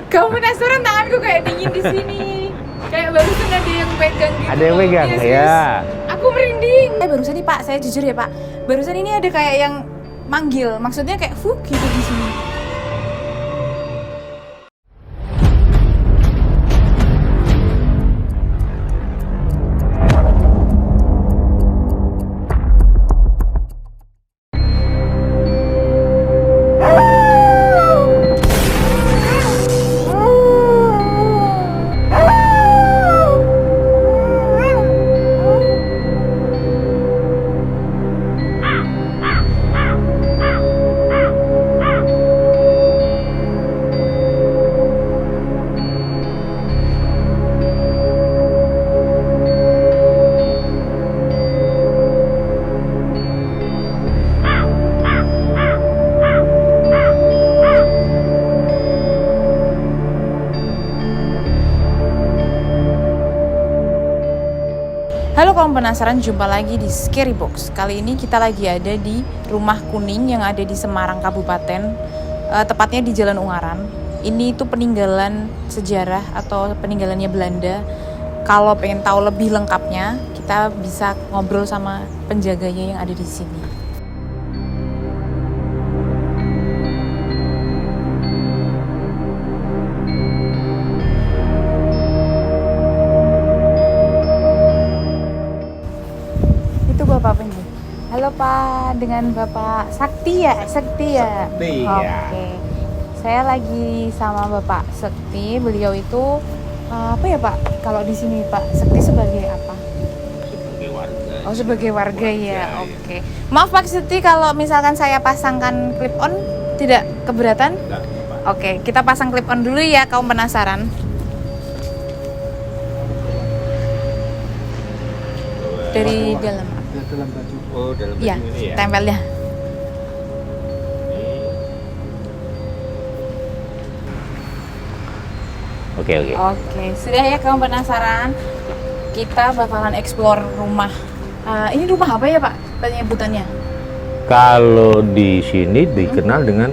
Kamu penasaran tanganku kayak dingin di sini. Kayak barusan ada yang pegang gitu. Ada yang loh. pegang, Yes, ya. yes. Aku merinding. Barusan nih Pak, saya jujur ya Pak. Barusan ini ada kayak yang manggil, maksudnya kayak fuk gitu di sini. Halo kaum penasaran, jumpa lagi di Scary Box. Kali ini kita lagi ada di Rumah Kuning yang ada di Semarang Kabupaten, tepatnya di Jalan Ungaran. Ini tuh peninggalan sejarah atau peninggalannya Belanda. Kalau pengen tahu lebih lengkapnya, kita bisa ngobrol sama penjaganya yang ada di sini. Bapak penjaganya. Halo Pak, dengan Bapak Sakti ya? Sakti ya? Sakti, Oke. ya. Saya lagi sama Bapak Sakti. Beliau itu apa ya Pak? Kalau di sini Pak Sakti sebagai apa? Sebagai warga. Oh sebagai warga ya. ya. Oke. Maaf Pak Sakti kalau misalkan saya pasangkan clip on tidak keberatan? Enggak, Pak. Oke, kita pasang clip on dulu ya kaum penasaran. Dari dalam. Dalam baju. Oh, dalam Iya, baju ini ya. tempelnya. Oke. Oke, sudah ya kamu penasaran? Kita bakalan explore rumah. Ini rumah apa ya Pak? Penyebutannya? Kalau di sini dikenal dengan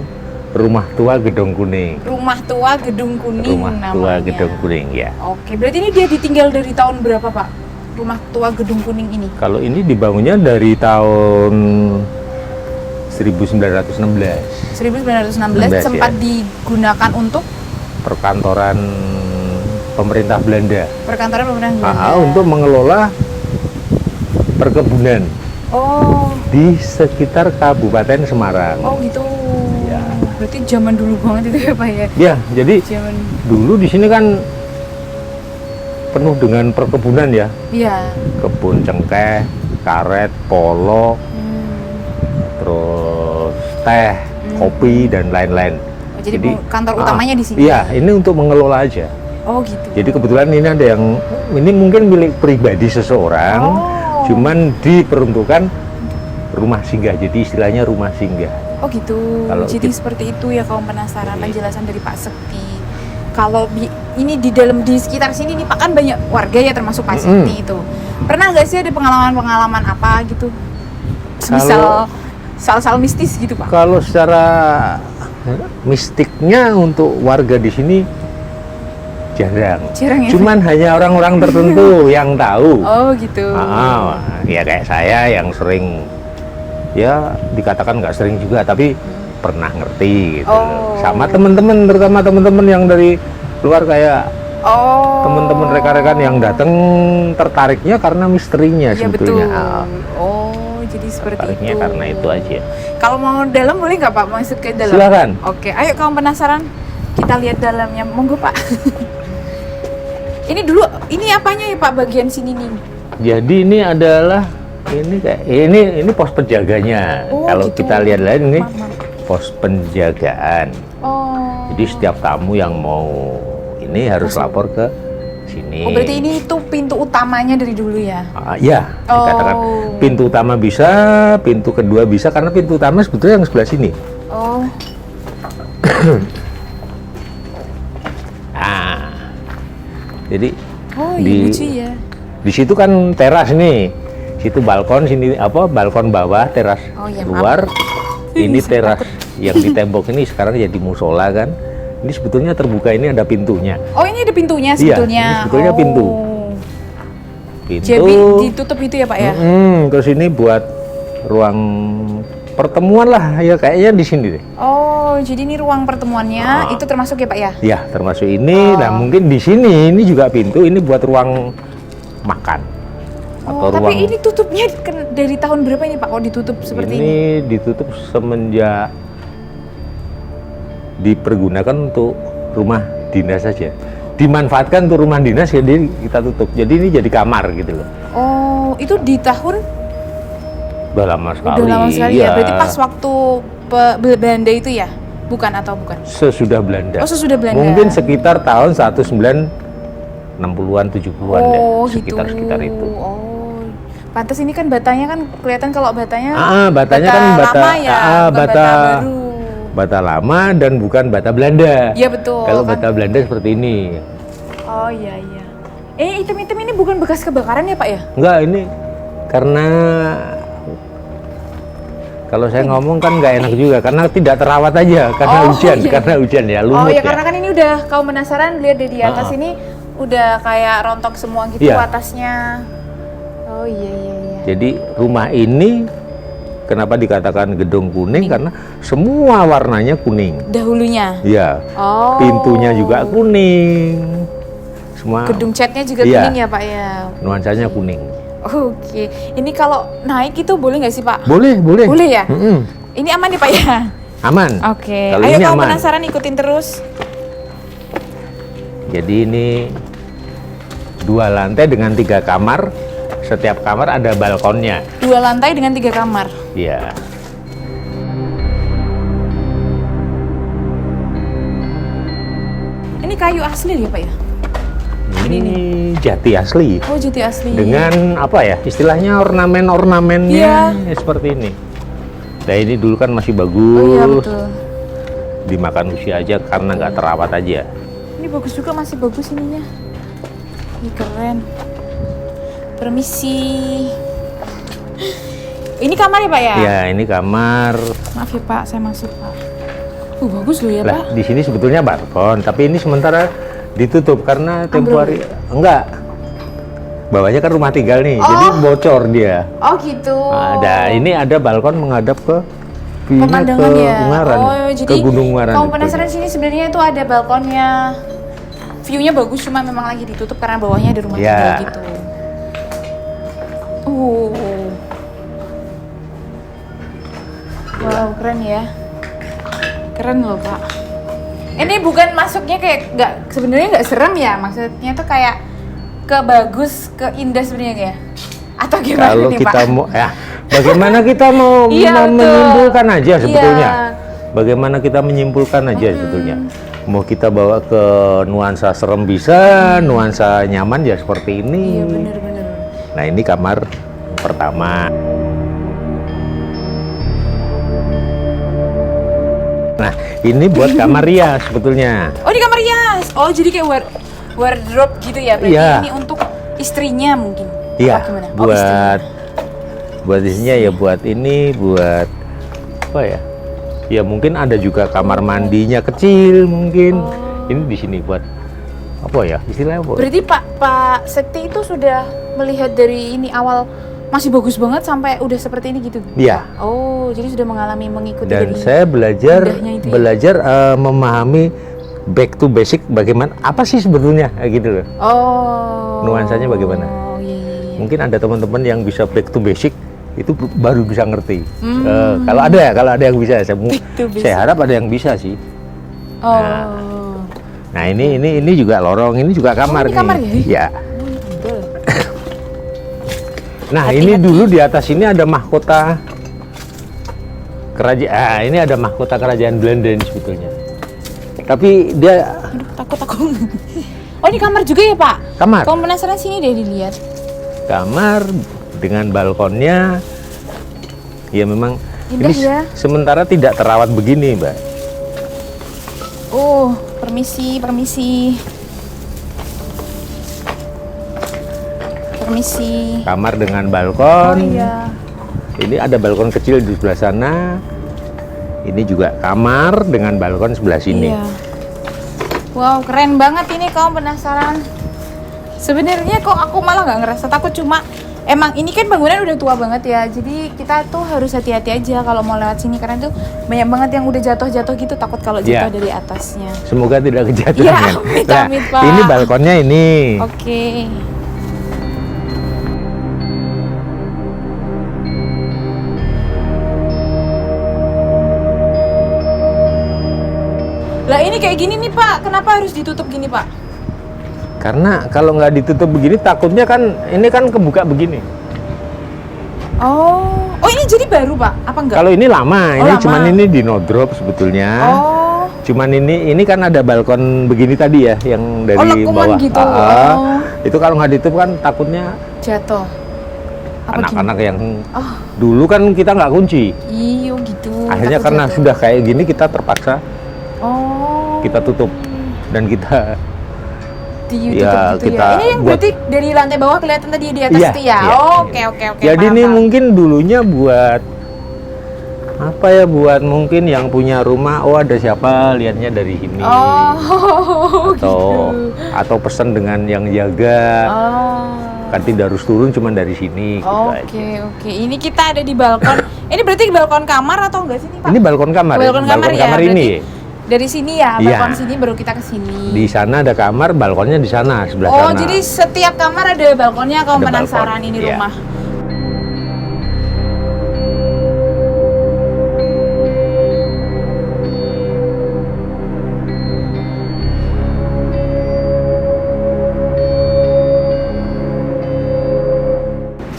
Rumah Tua Gedong Kuning. Rumah Tua Gedung Kuning Rumah namanya. Tua Gedong Kuning ya. Oke, berarti ini dia ditinggal dari tahun berapa Pak? Rumah Tua Gedung Kuning ini? Kalau ini dibangunnya dari tahun 1916. 1916 sempat ya. digunakan untuk Perkantoran pemerintah Belanda. perkantoran pemerintah Belanda. Untuk mengelola perkebunan Oh, di sekitar Kabupaten Semarang. oh gitu. Ya. Berarti zaman dulu banget itu ya Pak ya? Ya, jadi Zaman, dulu di sini kan penuh dengan perkebunan ya. iya. Kebun cengkeh, karet, polo, terus teh, kopi dan lain-lain. Oh, jadi kantor utamanya di sini? Iya, ini untuk mengelola aja. Oh gitu. Jadi kebetulan ini ada yang, ini mungkin milik pribadi seseorang, cuman diperuntukkan rumah singgah. Jadi istilahnya rumah singgah. Oh gitu. Kalau Jadi seperti itu ya kaum penasaran penjelasan dari Pak Sekti. Kalau ini di sekitar sini nih Pak kan banyak warga ya termasuk Pak Sekti itu. Pernah nggak sih ada pengalaman-pengalaman apa gitu? Misal soal mistis gitu Pak? Kalau secara mistiknya untuk warga di sini jarang. Jarang ya? Cuman hanya orang-orang tertentu yang tahu. Oh gitu. Ya kayak saya yang sering, ya dikatakan nggak sering juga, tapi pernah ngerti gitu. Oh. Sama teman-teman, terutama teman-teman yang dari luar, kayak teman-teman rekan-rekan yang datang tertariknya karena misterinya Iya sebetulnya. betul. Oh jadi seperti Tertariknya itu. karena itu aja. Kalau mau dalam boleh nggak Pak masuk ke dalam? Silakan. Oke, ayo kamu penasaran? Kita lihat dalamnya, monggo Pak. Ini dulu, ini apanya ya Pak bagian sini nih? Jadi ini adalah ini pos penjaganya. Oh, Kalau gitu. kita lihat ini Maaf. pos penjagaan. Oh. Jadi setiap tamu yang mau ini harus lapor ke sini. Oh berarti ini tuh pintu utamanya dari dulu ya? Ya, dikatakan pintu utama bisa, pintu kedua bisa, karena pintu utama sebetulnya yang sebelah sini. Oh. Jadi lucu ya. di situ kan teras nih, situ balkon, sini balkon bawah, teras Oh, iya, luar. maaf. Ini teras yang di tembok ini sekarang jadi musola kan. Ini sebetulnya terbuka, ini ada pintunya. Oh, ini ada pintunya Iya, sebetulnya. ini sebetulnya pintu. Pintu. Jadi ditutup itu ya Pak ya? Terus ini buat ruang pertemuan lah ya, kayaknya di sini deh. Oh, jadi ini ruang pertemuannya itu termasuk ya Pak ya? Ya, termasuk ini. Nah, mungkin di sini ini juga pintu, ini buat ruang makan. Oh, Atau tapi ruang ini tutupnya dari tahun berapa ini Pak? Kok ditutup seperti ini? Ini ditutup semenjak dipergunakan untuk rumah dinas saja. Dimanfaatkan untuk rumah dinas, jadi kita tutup. Jadi ini jadi kamar gitu loh. Oh, itu di tahun Udah lama sekali. udah lama sekali ya. Iya. Berarti pas waktu Belanda itu ya? Bukan atau bukan? Sesudah Belanda. Oh, sesudah Belanda. Mungkin sekitar tahun 1960-an, 70-an ya. Oh, Sekitar itu. Oh. Pantas ini kan batanya kan kelihatan kalau batanya Batanya kan bata lama ya, bukan bata baru. bata lama dan bukan bata Belanda. Iya betul. Kalau kan. bata Belanda seperti ini. Oh iya iya. Item-item ini bukan bekas kebakaran ya Pak ya? Enggak, ini karena kalau saya ngomong kan nggak enak juga karena tidak terawat aja karena hujan, iya. karena hujan ya, lumut Oh ya, ya. karena kan ini udah kau penasaran lihat dari atas ini udah kayak rontok semua gitu Iya. atasnya. Oh iya iya iya. Jadi rumah ini kenapa dikatakan gedung kuning karena semua warnanya kuning. Dahulunya. Iya. Oh. Pintunya juga kuning. Semua Gedung catnya juga Iya. kuning ya Pak ya. nuansanya kuning. Oke. Ini kalau naik itu boleh nggak sih Pak? Boleh, boleh. Boleh ya? Mm-mm. Ini aman nih Pak ya? Aman. Oke. Kalau Ayo ini kalau aman. penasaran ikutin terus. Jadi ini 2 lantai dengan 3 kamar. Setiap kamar ada balkonnya. 2 lantai dengan 3 kamar. Iya. Ini kayu asli ya Pak ya? Ini jati asli. Oh jati asli. Dengan apa ya? Istilahnya ornamen-ornamennya Iya. seperti ini. Nah ini dulu kan masih bagus. Oh iya betul. Dimakan usia aja karena nggak terawat aja. Ini bagus juga, masih bagus ininya. Ini keren. Permisi. Ini kamar ya Pak ya? Ya ini kamar. Maaf ya Pak, saya masuk Pak. Bagus loh ya Lah Pak. di sini sebetulnya balkon, tapi ini sementara ditutup karena tempo hari enggak. Bawahnya kan rumah tinggal nih, jadi bocor dia. Oh gitu. Ada ini ada balkon menghadap ke view-nya Pemandangan ke ya. Ungaran, Oh jadi ke Gunung Ungaran. kamu itu. penasaran sini sebenarnya itu ada balkonnya. View-nya bagus, cuma memang lagi ditutup karena bawahnya ada rumah Ya. tinggal gitu. Wow, keren ya. Keren loh Pak. Ini bukan masuknya kayak nggak, sebenarnya nggak serem ya, maksudnya tuh kayak ke bagus, ke indah sebenarnya ya. Atau gimana Kalau nih kita Pak? mau ya bagaimana kita mau Iya, betul. menyimpulkan aja sebetulnya. Iya. Bagaimana kita menyimpulkan aja sebetulnya. Mau kita bawa ke nuansa serem bisa, nuansa nyaman ya seperti ini. Iya bener-bener. Nah ini kamar pertama. Nah ini buat kamar rias sebetulnya. Oh ini kamar rias. Oh jadi kayak wardrobe gitu ya. Berarti Iya. ini untuk istrinya mungkin. Iya, Apa gimana? Oh, buat istrinya. buat isinya ya buat ini, buat apa ya? Ya mungkin ada juga kamar mandinya kecil mungkin. Ini di sini buat apa ya? Istilahnya apa? Berarti Pak Sekti itu sudah melihat dari ini awal masih bagus banget sampai udah seperti ini gitu. Iya. Oh, jadi sudah mengalami mengikuti Dan dari saya belajar indahnya itu ya? belajar memahami back to basic bagaimana apa sih sebetulnya kayak gitu loh. Oh. Nuansanya bagaimana? Oh, iya iya iya. Mungkin ada teman-teman yang bisa back to basic itu baru bisa ngerti. Hmm. Kalau ada yang bisa, Back to basic. saya harap ada yang bisa sih. Oh. Nah ini juga lorong, ini juga kamar ini nih. kamar ya? Ya. Betul. Nah ini dulu di atas ini ada mahkota kerajaan. Ini ada mahkota kerajaan Belanda ini sebetulnya. Tapi dia Aduh, takut aku. Oh ini kamar juga ya Pak? kamar, Kamu penasaran sini deh dilihat. kamar dengan balkonnya. Ya memang Indah ini ya. sementara tidak terawat begini, Mbak. Oh, permisi, permisi. Permisi. Kamar dengan Oh balkon. iya. Ini ada balkon kecil di sebelah sana. Ini juga kamar dengan balkon sebelah sini. Iya. Wow, keren banget ini. Kamu penasaran? Sebenarnya kok aku malah nggak ngerasa takut, cuma emang ini kan bangunan udah tua banget ya. Jadi kita tuh harus hati-hati aja kalau mau lewat sini karena tuh banyak banget yang udah jatuh-jatuh gitu, takut kalau jatuh dari atasnya. Semoga tidak kejatuhan. Iya, Kan? amit-amit, Pak. Ini balkonnya ini. Oke. Lah ini kayak gini nih Pak, kenapa harus ditutup gini Pak? Karena kalau nggak ditutup begini takutnya kan ini kan kebuka begini. Oh ini jadi baru Pak? Apa enggak? Kalau ini lama, Oh, ini lama. cuman ini dinodrop sebetulnya. Oh. Cuman ini kan ada balkon begini tadi ya, yang dari lengkungan bawah. gitu. Itu kalau nggak ditutup kan takutnya Jatuh. Apa anak-anak yang Oh. dulu kan kita nggak kunci. Iyo gitu. Akhirnya takut karena jatuh. sudah kayak gini kita terpaksa Oh. kita tutup dan kita Ditutup Ya, gitu kita ya. Ini yang buat- berarti dari lantai bawah kelihatan tadi di atas Iya, itu ya. iya, Oh, iya. oke. Jadi paham, ini paham. mungkin dulunya buat apa ya, buat mungkin yang punya rumah, oh ada siapa lihatnya dari sini. Oh, atau gitu. atau pesan dengan yang jaga. Oh. Kan tidak harus turun cuma dari sini gitu aja. Oke. Ini kita ada di balkon. Ini berarti balkon kamar atau enggak sih nih Pak? Ini balkon kamar. ya? Balkon kamar ya, kamar ini. berarti dari sini ya, Iya. balkon sini baru kita ke sini. Di sana ada kamar, balkonnya di sana sebelah Oh, sana. jadi setiap kamar ada balkonnya. Kamu Ada penasaran balkon, ini iya. rumah?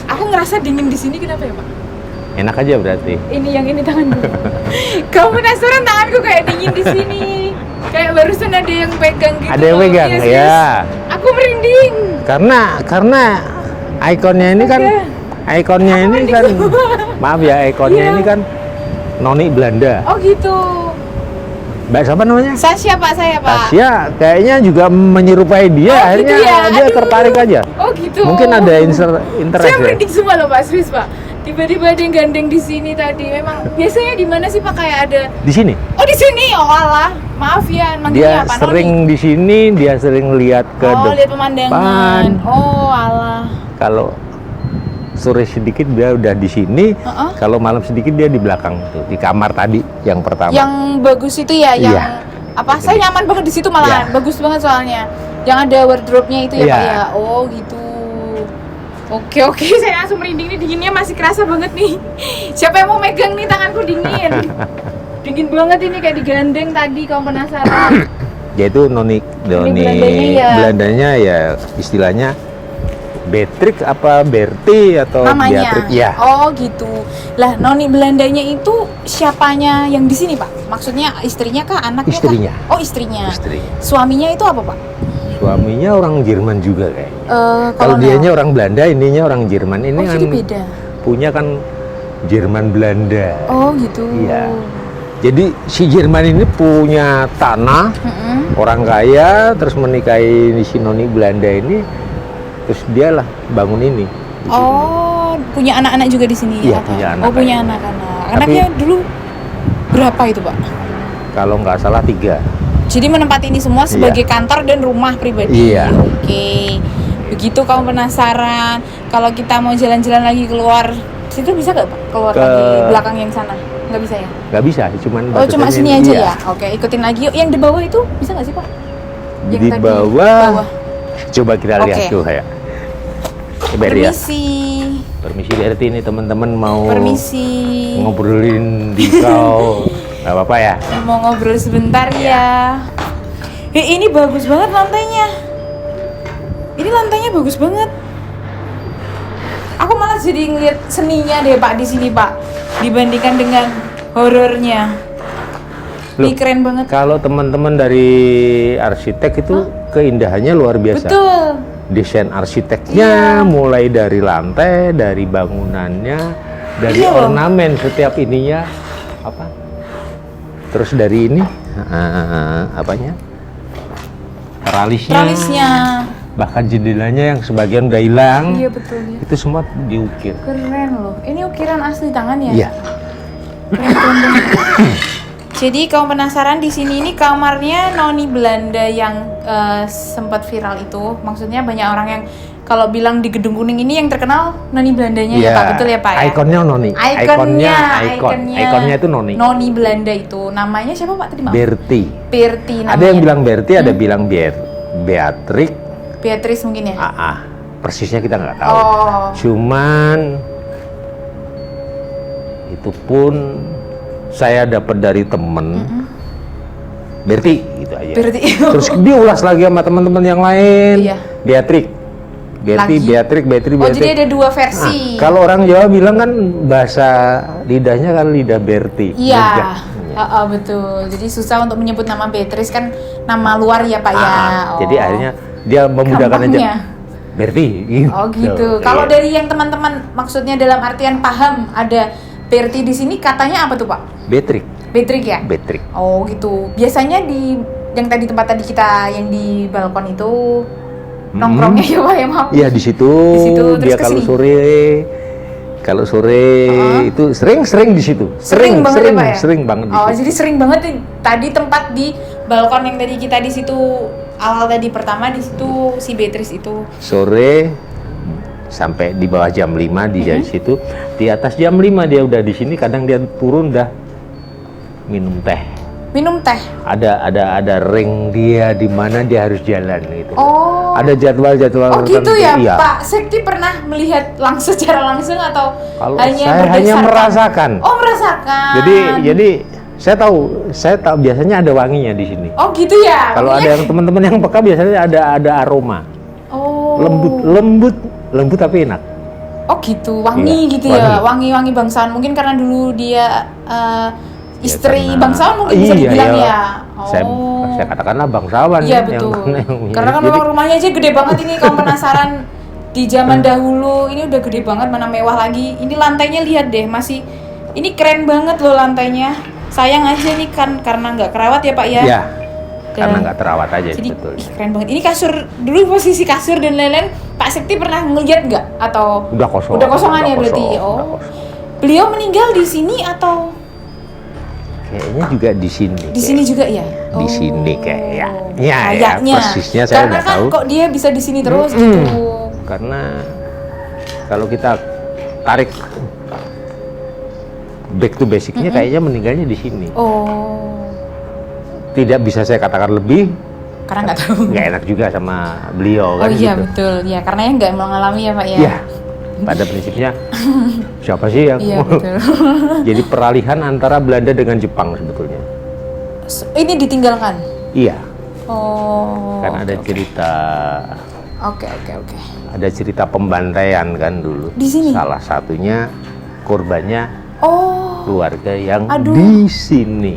Aku ngerasa dingin di sini, kenapa ya Pak? Enak aja berarti. Ini yang ini tanganku. Kamu penasaran tanganku kayak dingin di sini? Kayak barusan ada yang pegang gitu. Ada yang loh. pegang, Yes, ya. yes. Aku merinding. Karena ikonnya ini kan ikonnya Aku ini merinding kan semua. maaf ya, ikonnya Iya. ini kan noni Belanda. Oh gitu. Mbak siapa namanya? Sasya Pak, saya Pak. Tasya kayaknya juga menyerupai dia, Oh, akhirnya gitu ya? dia Aduh. tertarik aja. Oh gitu. Mungkin ada interest Saya ya. merinding semua loh Pak, serius Pak. Tiba-tiba ada yang gandeng di sini tadi. Memang biasanya di mana sih Pak kayak ada? Di sini. Oh di sini. Oh alah. Maaf ya, Dia manggilnya apa? sering di sini, dia sering lihat ke Oh, depan. lihat pemandangan. Oh, alah. Kalau sore sedikit dia udah di sini, Heeh. kalau malam sedikit dia di belakang tuh, di kamar tadi yang pertama. Yang bagus itu ya, yang Iya. apa? Saya nyaman banget di situ malahan. Iya. Bagus banget soalnya. Yang ada wardrobe-nya itu ya Iya. Pak ya. Oh, gitu. Oke, saya langsung merinding nih, dinginnya masih kerasa banget nih. Siapa yang mau megang nih, tanganku dingin. Dingin banget ini kayak digandeng tadi, kamu penasaran. Yaitu noni Belandanya ya. Belandanya ya istilahnya Beatrix apa Berti atau Namanya. Beatrix ya. Oh, gitu. Lah, noni Belandanya itu siapanya yang di sini, Pak? Maksudnya istrinya kah, anaknya kah? Istrinya. Oh, istrinya. Istrinya. Suaminya itu apa, Pak? Suaminya orang Jerman juga kayaknya. Kalau kolonel. dianya orang Belanda, ininya orang Jerman. Ini Oh, kan jadi beda. punya kan Jerman Belanda. Oh, gitu. Iya. Jadi si Jerman ini punya tanah, Mm-mm. orang kaya, terus menikahi si noni Belanda ini, terus dialah bangun ini. di sini. Oh, punya anak-anak juga di sini Iya, atau? punya anak Oh, punya kayaknya. anak-anak. Tapi- Anaknya dulu berapa itu, Pak? Kalau nggak salah 3. Jadi menempati ini semua sebagai kantor dan rumah pribadi. Iya. Oke. Begitu kamu penasaran, kalau kita mau jalan-jalan lagi keluar situ bisa nggak Pak? Keluar Ke- lagi belakang yang sana? Nggak bisa ya? Nggak bisa, cuman Oh, cuma batasannya sini ini. aja Iya. ya? Oke, ikutin lagi yuk. Yang di bawah itu bisa nggak sih Pak? Yang Di tadi bawah, coba kita lihat Oke. tuh ya. Ber ya. Permisi. Permisi Berti, ini teman-teman mau Permisi. ngobrolin di kau. Nggak apa-apa ya. Mau ngobrol sebentar ya. Ini bagus banget lantainya. Ini lantainya bagus banget. Aku malah jadi ngeliat seninya deh Pak di sini Pak, dibandingkan dengan horornya. Ini Loh, keren banget. Kalau teman-teman dari arsitek itu keindahannya luar biasa. Betul. Desain arsiteknya Iya. mulai dari lantai, dari bangunannya, dari Iya loh. ornamen setiap ininya apa? Terus dari ini apanya? Tralisnya. Tralisnya. Bahkan jendelanya yang sebagian udah hilang. Iya betul ya. Itu semua diukir. Keren loh. Ini ukiran asli tangan ya? Iya. Keren banget. Jadi kamu penasaran di sini ini kamarnya Noni Belanda yang sempat viral itu. Maksudnya banyak orang yang kalau bilang di Gedung Kuning ini yang terkenal Noni Belandanya ya Pak, betul ya Pak ya? Ikonnya Noni. Ikonnya itu Noni. Noni Belanda itu. Namanya siapa Pak tadi maaf? Berti. Berti namanya. Ada yang bilang Berti, ada bilang Beatrix. Beatrice mungkin ya? Persisnya kita nggak tahu. Cuman itu pun saya dapat dari temen Berti gitu aja. Berti. Terus dia ulas lagi sama teman-teman yang lain. Iya. Beatrix. Beatrix. Jadi ada dua versi. Kalau orang Jawa bilang kan bahasa lidahnya kan lidah Berti. Iya. Betul. Jadi susah untuk menyebut nama Beatrice kan nama luar ya Pak ya. Jadi akhirnya dia memudahkan aja. Berti. Gitu. Oh gitu. Kalau dari yang teman-teman maksudnya dalam artian paham ada Berti di sini katanya apa tuh Pak? Beatrix. Beatrix ya? Beatrix. Oh gitu. Biasanya di yang tadi tempat tadi kita yang di balkon itu nongkrongnya ya Pak ya maaf. Iya di situ. Dia kalau sore itu sering di situ. Sering banget ya Pak ya? Sering banget di situ. Jadi sering banget tadi tempat di balkon yang tadi kita di situ awal tadi pertama di situ si Beatrice itu. Sore sampai di bawah jam 5 di situ. Di atas jam 5 dia udah di sini, kadang dia turun dah minum teh. Ada ring dia di mana dia harus jalan gitu. Ada jadwal Oh gitu ya, iya. Pak Sekti pernah melihat secara langsung atau kalau hanya saya hanya merasakan. Merasakan. Jadi saya tahu biasanya ada wanginya di sini. Oh gitu ya. Kalau ada yang teman-teman yang peka biasanya ada aroma. Lembut tapi enak. Oh gitu, wangi gitu ya, wangi bangsawan. Mungkin karena dulu dia istri bangsawan mungkin bisa dibilang ya. Saya katakanlah bangsawan. Iya betul. Karena kan rumahnya aja gede banget ini. Kamu penasaran di zaman dahulu ini udah gede banget, mana mewah lagi. Ini lantainya lihat deh, masih ini keren banget loh lantainya. Sayang aja nih kan karena nggak kerawat ya Pak ya. Iya. Karena nggak terawat aja. Jadi betul. Keren banget. Ini kasur dulu, posisi kasur dan lain-lain Pak Sekti pernah ngeliat nggak atau udah kosong? Udah kosongan ya berarti. Beliau meninggal di sini atau? Kayaknya juga di sini. Di sini juga ya? Di sini kayaknya. Kayaknya. Persisnya saya nggak tahu. Karena kan kok dia bisa di sini terus gitu. Karena kalau kita tarik back to basicnya kayaknya meninggalnya di sini. Tidak bisa saya katakan lebih. Karena nggak tahu. Nggak enak juga sama beliau kan. Oh iya gitu. Betul. Ya karena yang nggak mengalami ya Pak ya. Iya. Pada prinsipnya siapa sih yang betul. Jadi peralihan antara Belanda dengan Jepang sebetulnya. Ini ditinggalkan? Iya. Karena ada cerita. Oke. Ada cerita pembantaian kan dulu. Di sini? Salah satunya korbannya keluarga yang di sini.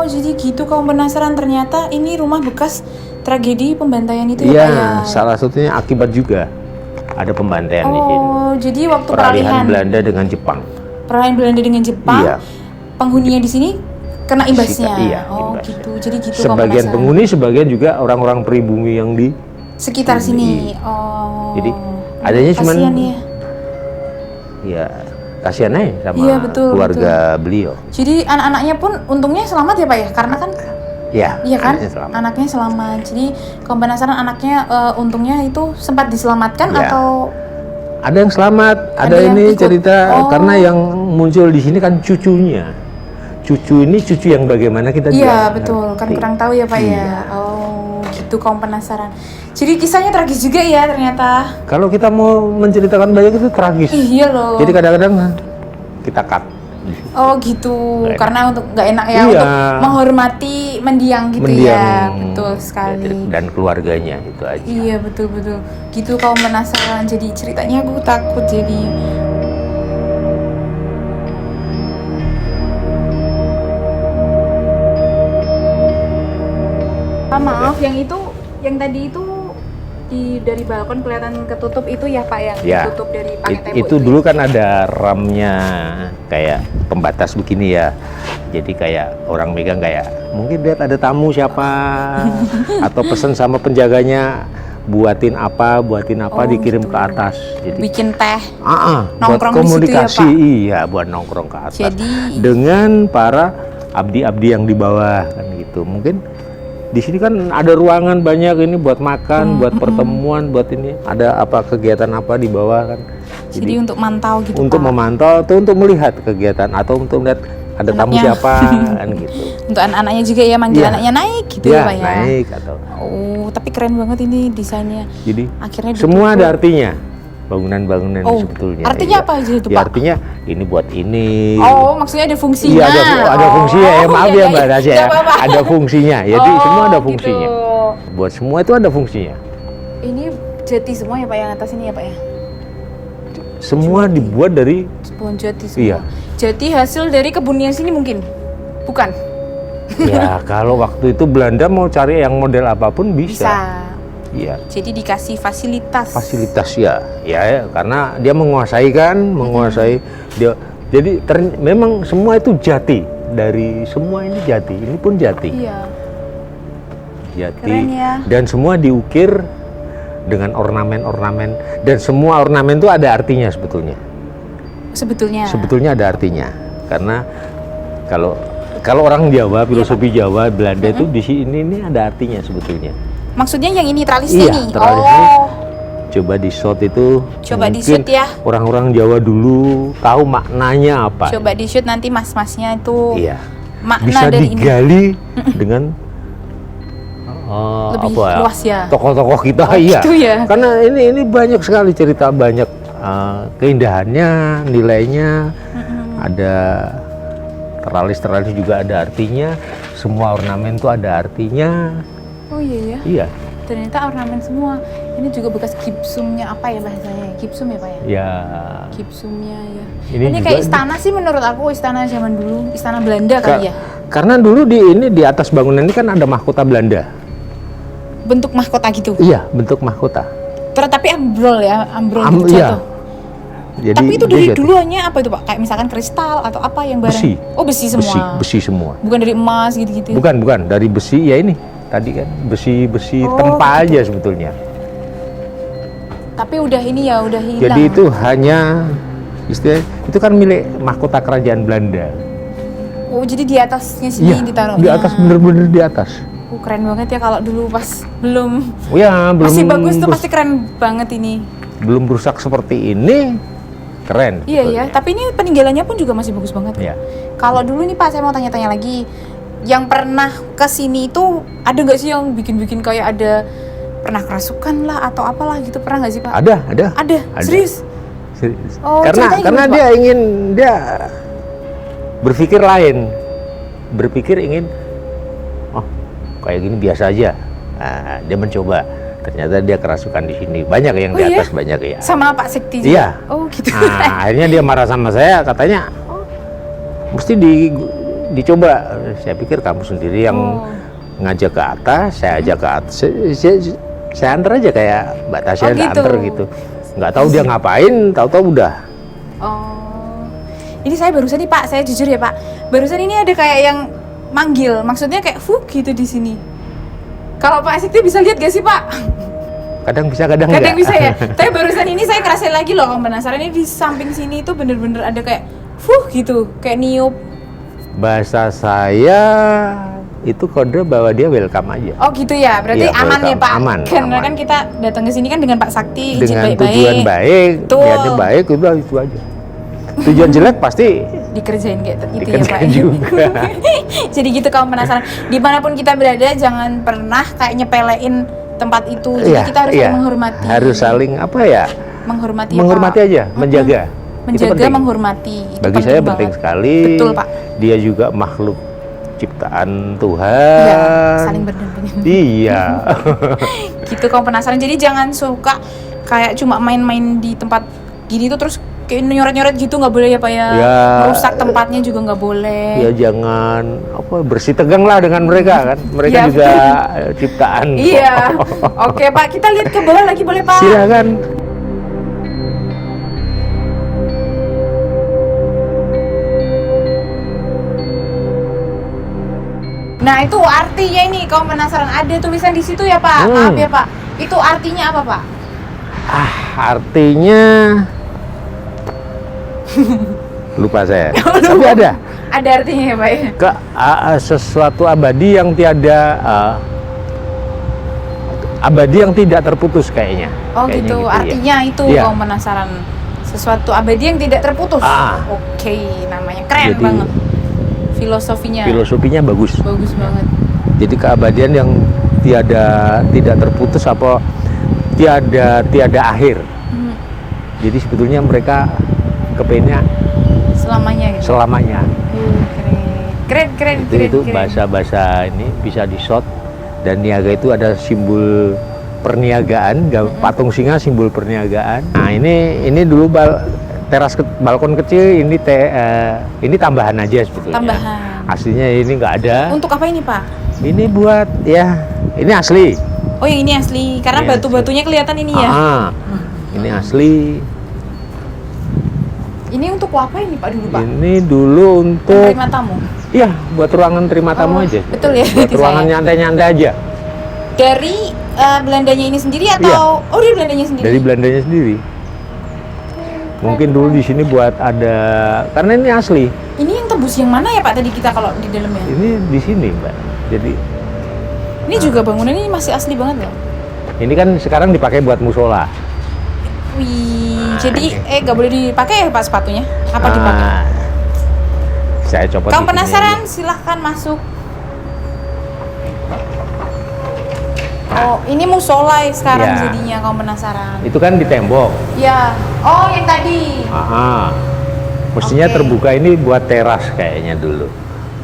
Jadi gitu kamu penasaran ternyata ini rumah bekas tragedi pembantaian itu ya Pak ya? Salah satunya akibat juga ada pembantaian di sini. Jadi waktu peralihan Belanda dengan Jepang. Iya. Penghuninya di sini kena imbasnya. Imbasnya. Gitu. Jadi gitu. Sebagian penghuni, sebagian juga orang-orang pribumi yang di sekitar sini. Jadi adanya cuma ya. Kasihan aja sama keluarga beliau. Jadi anak-anaknya pun untungnya selamat ya Pak ya? Karena kan Iya kan? Anaknya selamat. Jadi kamu penasaran anaknya untungnya itu sempat diselamatkan atau? Ada yang selamat, ada ini cerita karena yang muncul di sini kan cucunya. Cucu ini cucu yang bagaimana kita Iya betul, kan kurang tahu ya Pak ya. Gitu kamu penasaran. Jadi kisahnya tragis juga ya ternyata. Kalau kita mau menceritakan banyak itu tragis. Iya loh. Jadi kadang-kadang kita cut. Gitu, karena untuk nggak enak ya untuk menghormati mendiang gitu ya, betul sekali. Dan keluarganya itu aja. Iya betul. Gitu kamu penasaran, jadi ceritanya aku takut jadi. Maaf, yang tadi itu dari balkon kelihatan ketutup itu ya Pak yang ditutup dari pakai tembok itu dulu kan ada ramnya kayak pembatas begini ya, jadi kayak orang megang kayak mungkin lihat ada tamu siapa atau pesan sama penjaganya buatin apa dikirim gitu. ke atas, jadi bikin teh buat komunikasi ya, Pak? Iya buat nongkrong ke atas. Jadi dengan para abdi-abdi yang di bawah kan gitu. Mungkin di sini kan ada ruangan banyak ini buat makan, buat pertemuan, buat ini ada apa kegiatan apa di bawah kan. Jadi untuk mantau gitu, untuk Pak. memantau atau untuk melihat kegiatan atau untuk melihat ada tamu Anaknya. siapa kan gitu. Untuk anak-anaknya juga ya, manggil Iya. anaknya naik gitu Ya, ya Pak ya. naik atau. Oh, tapi keren banget ini desainnya. Jadi Akhirnya semua ditutup. ada artinya. Bangunan-bangunan Oh, sebetulnya. artinya Iya. apa aja itu, Ya, Pak? artinya ini buat ini. Oh, maksudnya ada fungsinya. Iya, ada fungsinya ya, maaf iya, ya Mbak iya. Nasya ya. Nggak apa-apa. Ada fungsinya. Jadi Oh, semua ada gitu. fungsinya. Buat semua itu ada fungsinya. Ini jati semua ya Pak, yang atas ini ya Pak ya? Semua dibuat dari Pohon jati semua. Iya. Jati hasil dari kebunnya sini mungkin? Bukan? ya kalau waktu itu Belanda mau cari yang model apapun bisa. Bisa. Iya. Jadi dikasih fasilitas. Fasilitas ya, karena dia menguasai kan, menguasai dia. Jadi memang semua itu jati, dari semua ini jati, ini pun jati, Iya. jati, Keren ya. dan semua diukir dengan ornamen-ornamen, dan semua ornamen itu ada artinya sebetulnya. Sebetulnya. Sebetulnya ada artinya, karena kalau orang Jawa, filosofi Jawa, Belanda itu di sini ini ada artinya sebetulnya. Maksudnya yang ini tralisnya Iya, nih. tralisnya. Oh. Coba di shot itu. Coba di mungkin shoot ya. Orang-orang Jawa dulu tahu maknanya apa. Coba di shoot nanti mas-masnya itu Iya. makna Bisa dari ini. digali dengan Lebih apa ya, luas ya. tokoh-tokoh kita. Oh, iya. gitu ya. Karena ini banyak sekali cerita, banyak keindahannya, nilainya. Ada teralis juga ada artinya. Semua ornamen itu ada artinya. Oh iya ya. Iya. Ternyata ornamen semua. Ini juga bekas gipsumnya apa ya bahasanya? Gipsum ya Pak ya? Ya. Gipsumnya ya. Ini Ini juga kayak istana sih menurut aku, istana zaman dulu, istana Belanda kali ya. Karena dulu di atas bangunan ini kan ada mahkota Belanda. Bentuk mahkota gitu. Iya, bentuk mahkota. Tapi ambrol ya, ambrol gitu Iya. jatuh. Jadi Tapi itu dia dari jatuh. dulu hanya apa itu Pak? Kayak misalkan kristal atau apa yang barang? Besi. Oh besi semua. Besi semua. Bukan dari emas gitu-gitu. Bukan dari besi ya ini. Tadi kan besi Oh, tempa gitu. aja sebetulnya. Tapi udah ini ya, udah hilang. Jadi itu hanya istilah itu kan milik mahkota kerajaan Belanda. Oh jadi di atasnya sini Iya, ditaruhnya. di atas, bener-bener di atas. Keren banget ya kalau dulu pas belum Ya, belum masih bagus tuh, pasti keren banget ini. belum rusak seperti ini. Keren. Iya ya, sebetulnya. tapi ini peninggalannya pun juga masih bagus banget. Iya. Kalau dulu nih Pak, saya mau tanya-tanya lagi. Yang pernah ke sini itu ada nggak sih yang bikin-bikin kayak ada pernah kerasukan lah atau apalah gitu, pernah nggak sih Pak? Ada. Ada. Serius? Serius. Oh, ceritanya karena gimana, dia ingin berpikir lain. Berpikir ingin kayak gini biasa aja. Nah, dia mencoba. Ternyata dia kerasukan di sini. Banyak yang Oh, di iya? atas, banyak ya. Sama Pak Sekti juga? Iya. Oh gitu. Nah, akhirnya dia marah sama saya, katanya mesti dicoba. Saya pikir kamu sendiri yang Oh. ngajak ke atas, saya ajak ke atas. Saya antar aja kayak Mbak Tasya gitu. antar gitu. Nggak tahu dia ngapain, tahu-tahu udah. Oh. Ini saya barusan nih Pak, saya jujur ya Pak. Barusan ini ada kayak yang manggil, maksudnya kayak gitu di sini. Kalau Pak Sekti bisa lihat gak sih Pak? Kadang bisa, kadang Kadang enggak. bisa ya. Tapi barusan ini saya ngerasain lagi loh, Om penasaran ini di samping sini itu bener-bener ada kayak gitu, kayak niup. Bahasa saya itu kode bahwa dia welcome aja. Oh gitu ya, berarti Iya, aman ya welcome. Pak. Aman, Karena aman. kan kita datang ke sini kan dengan Pak Sakti, izin Dengan baik-baik. tujuan baik, Betul. niatnya baik, udah itu aja. Tujuan jelek pasti Dikerjain kayak itu ya Pak. dikerjain juga. Jadi gitu kalau penasaran, dimanapun kita berada jangan pernah kayak nyepelein tempat itu. Jadi Iya, kita harus iya. saling menghormati. Harus saling apa ya? menghormati. ya, Menghormati Pak. aja, menjaga. Itu Menjaga, penting. menghormati. Itu Bagi saya penting banget. sekali. Betul Pak. Dia juga makhluk ciptaan Iya, Tuhan. saling berdampingan. Iya. Gitu kalau penasaran. Jadi jangan suka kayak cuma main-main di tempat gini tuh terus kayak nyoret-nyoret gitu, nggak boleh ya Pak ya. Ya. Merusak tempatnya juga nggak boleh. Ya jangan bersih tegang lah dengan mereka kan. Mereka Iya, juga ciptaan. Iya. Oke Pak, kita lihat ke bawah lagi boleh Pak? Silakan. Nah itu artinya ini, kalau penasaran ada tulisan di situ ya Pak. Maaf ya Pak. Itu artinya apa Pak? Artinya lupa saya. Tapi ada. Ada artinya ya Pak ya? Sesuatu abadi yang tiada abadi yang tidak terputus kayaknya. Oh Kayaknya gitu, ya. artinya itu Iya. kaum penasaran. Sesuatu abadi yang tidak terputus. Oke, namanya keren Jadi, banget. Filosofinya. Filosofinya bagus. Bagus banget. Jadi keabadian yang tidak terputus apa tiada akhir. Jadi sebetulnya mereka kepengennya Selamanya gitu. selamanya. Keren. Itu bahasa ini bisa di shot. Dan niaga itu ada simbol perniagaan, patung singa simbol perniagaan. Nah ini dulu balkon kecil, ini tambahan aja sebetulnya. Tambahan. Aslinya ini nggak ada. Untuk apa ini Pak? Ini buat ini asli. Oh yang ini asli, karena Ini batu-batunya kelihatan ini ya. Ini asli. Ini untuk apa ini Pak dulu Pak? Ini dulu untuk Menerima tamu. iya buat ruangan terima tamu aja. Betul ya. Buat ruangan nyantai-nyantai aja. Dari Belandanya ini sendiri atau dari Belandanya sendiri? Dari Belandanya sendiri. Mungkin dulu di sini buat ada karena ini asli. Ini yang tebus yang mana ya Pak tadi kita kalau di dalamnya? Ini di sini, Mbak. Jadi Ini juga bangunan ini masih asli banget loh. ini kan sekarang dipakai buat musola. Wih, jadi nggak boleh dipakai ya Pak sepatunya? Apa dipakai? Saya coba. Kamu penasaran? Silahkan masuk. Oh, ini musola sekarang Ya. jadinya kamu penasaran? Itu kan di tembok. Ya. Oh, yang tadi. Mestinya Oke. terbuka ini buat teras kayaknya dulu.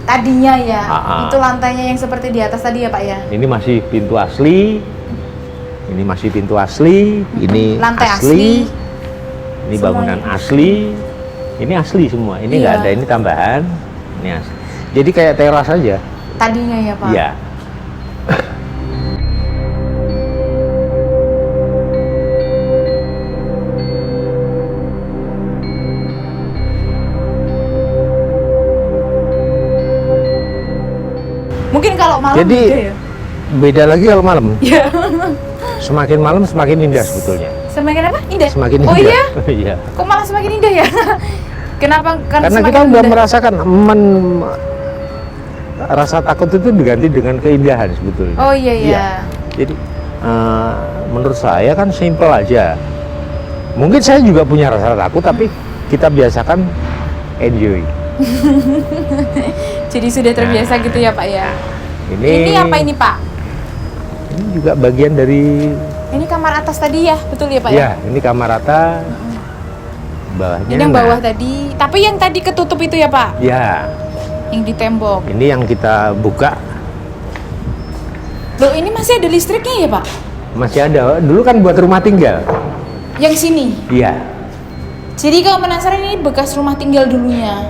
Tadinya ya. Ah. Itu lantainya yang seperti di atas tadi ya Pak ya? Ini masih pintu asli. Ini masih pintu asli. Ini Lantai asli. asli. Ini Semuanya. bangunan asli. Ini asli semua. Ini nggak Iya. ada ini tambahan. Ini asli. Jadi kayak teras aja. Tadinya ya Pak? Iya. Mungkin kalau malam Jadi beda ya? beda lagi kalau malam. Iya. Semakin malam semakin indah sebetulnya. Semakin apa? Indah? Semakin Oh indah. iya? Iya. Kok malah semakin indah ya? Kenapa? Karena semakin kita udah indah? merasakan rasa takut itu diganti dengan keindahan sebetulnya. Oh iya. Jadi menurut saya kan simpel aja. Mungkin saya juga punya rasa takut tapi kita biasakan enjoy. Jadi sudah terbiasa gitu ya Pak ya? Ini Ini apa ini Pak? Ini juga bagian dari Ini kamar atas tadi ya? Betul ya Pak ya? ya, ini kamar atas. Bawahnya. Ini yang bawah tadi. Tapi yang tadi ketutup itu ya Pak? Ya, Yang di tembok. ini yang kita buka Loh ini masih ada listriknya ya Pak? masih ada. Dulu kan buat rumah tinggal. Yang sini? Iya. Jadi kalau penasaran ini bekas rumah tinggal dulunya.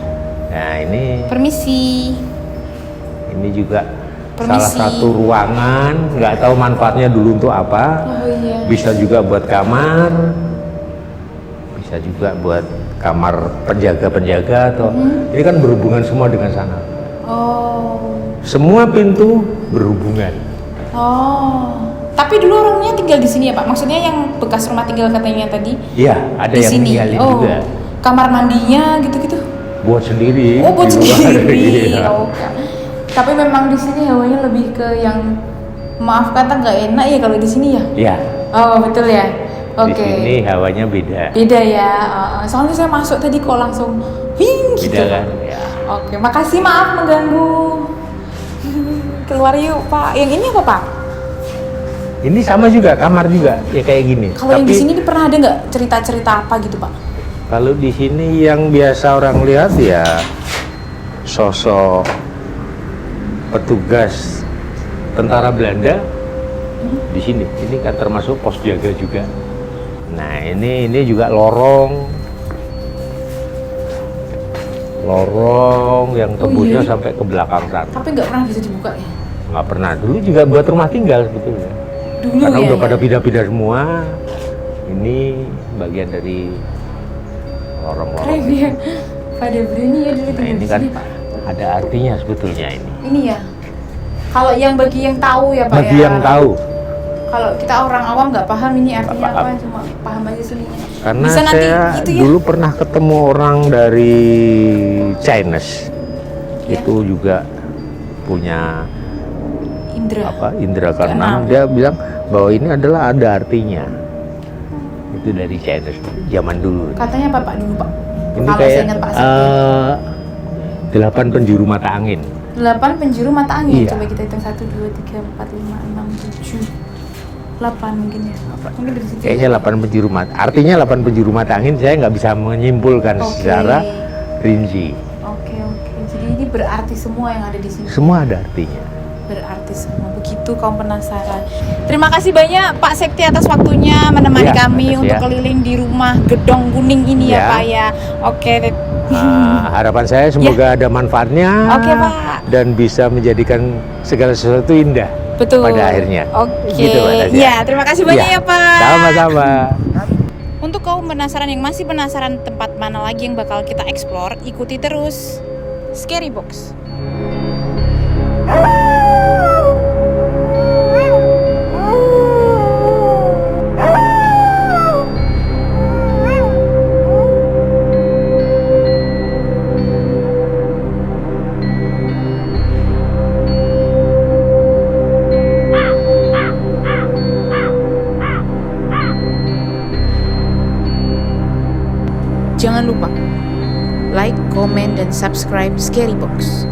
Nah, ini Permisi. juga Permisi. salah satu ruangan, nggak tahu manfaatnya dulu untuk apa. Oh iya. Bisa juga buat kamar, bisa juga buat kamar penjaga-penjaga atau ini kan berhubungan semua dengan sana. Oh. Semua pintu berhubungan. Oh. Tapi dulu orangnya tinggal di sini ya Pak? Maksudnya yang bekas rumah tinggal katanya tadi Iya, ada di yang sini. tinggalin Oh. juga. Kamar mandinya gitu-gitu. Buat sendiri. Oh, buat di luar. sendiri. Iya. Oh, tapi memang di sini hawanya lebih ke yang maaf kata nggak enak ya kalau di sini ya. Iya. Oh betul ya. Di Oke. sini hawanya beda. Beda ya. Soalnya saya masuk tadi kok langsung wing gitu. Beda kan? Ya. Oke, makasih maaf mengganggu. Keluar yuk Pak. Yang ini apa Pak? Ini sama juga, kamar juga, ya kayak gini. Kalau yang di sini pernah ada nggak cerita-cerita apa gitu Pak? Kalau di sini yang biasa orang lihat ya sosok petugas tentara Belanda di sini. Ini kan termasuk pos jaga juga. Nah ini juga lorong yang tembusnya iya. sampai ke belakang sana. Tapi nggak pernah bisa dibuka ya? Nggak pernah. Dulu juga buat rumah tinggal sebetulnya. Dulu Karena ya. udah pada pindah-pindah semua. Ini bagian dari lorong-lorong. Keren ya. Pada berani ya dulu Nah tinggal ini di kan sini Pak. ada artinya sebetulnya ini. Ini ya. Kalau yang bagi yang tahu ya Pak Bagi ya. yang tahu. Kalau kita orang awam nggak paham ini artinya Nggak paham. apa, cuma paham aja seninya. Karena Bisa nanti saya itu ya. dulu pernah ketemu orang dari Chinese. itu juga punya indera keenam. Keenam. Dia bilang bahwa ini adalah ada artinya. Itu dari Chinese zaman dulu. Katanya apa Pak dulu Pak? Ini Kalau kayak saya ingat Pak Sakti. 8 penjuru mata angin. 8 penjuru mata angin. Iya. Coba kita hitung 1, 2, 3, 4, 5, 6, 7, 8 mungkin ya. Mungkin dari situ. Kayaknya 8 penjuru mata. Artinya 8 penjuru mata angin saya nggak bisa menyimpulkan secara rinci. Oke. Jadi ini berarti semua yang ada di sini. Semua ada artinya. Berarti semua. Begitu kaum penasaran. Terima kasih banyak Pak Sekti atas waktunya menemani Ya, kami makasih untuk ya. keliling di rumah gedong kuning ini ya Ya. Pak ya. Oke. Harapan saya semoga ada manfaatnya. Oke, Pak. Dan bisa menjadikan segala sesuatu indah. Betul. Pada akhirnya. Oke. Gitu, Mbak Tasya. Ya, terima kasih banyak Ya. ya Pak. Sama-sama. Untuk kaum penasaran yang masih penasaran tempat mana lagi yang bakal kita explore, ikuti terus Scary Box. Jangan lupa like, comment, dan subscribe Scary Box.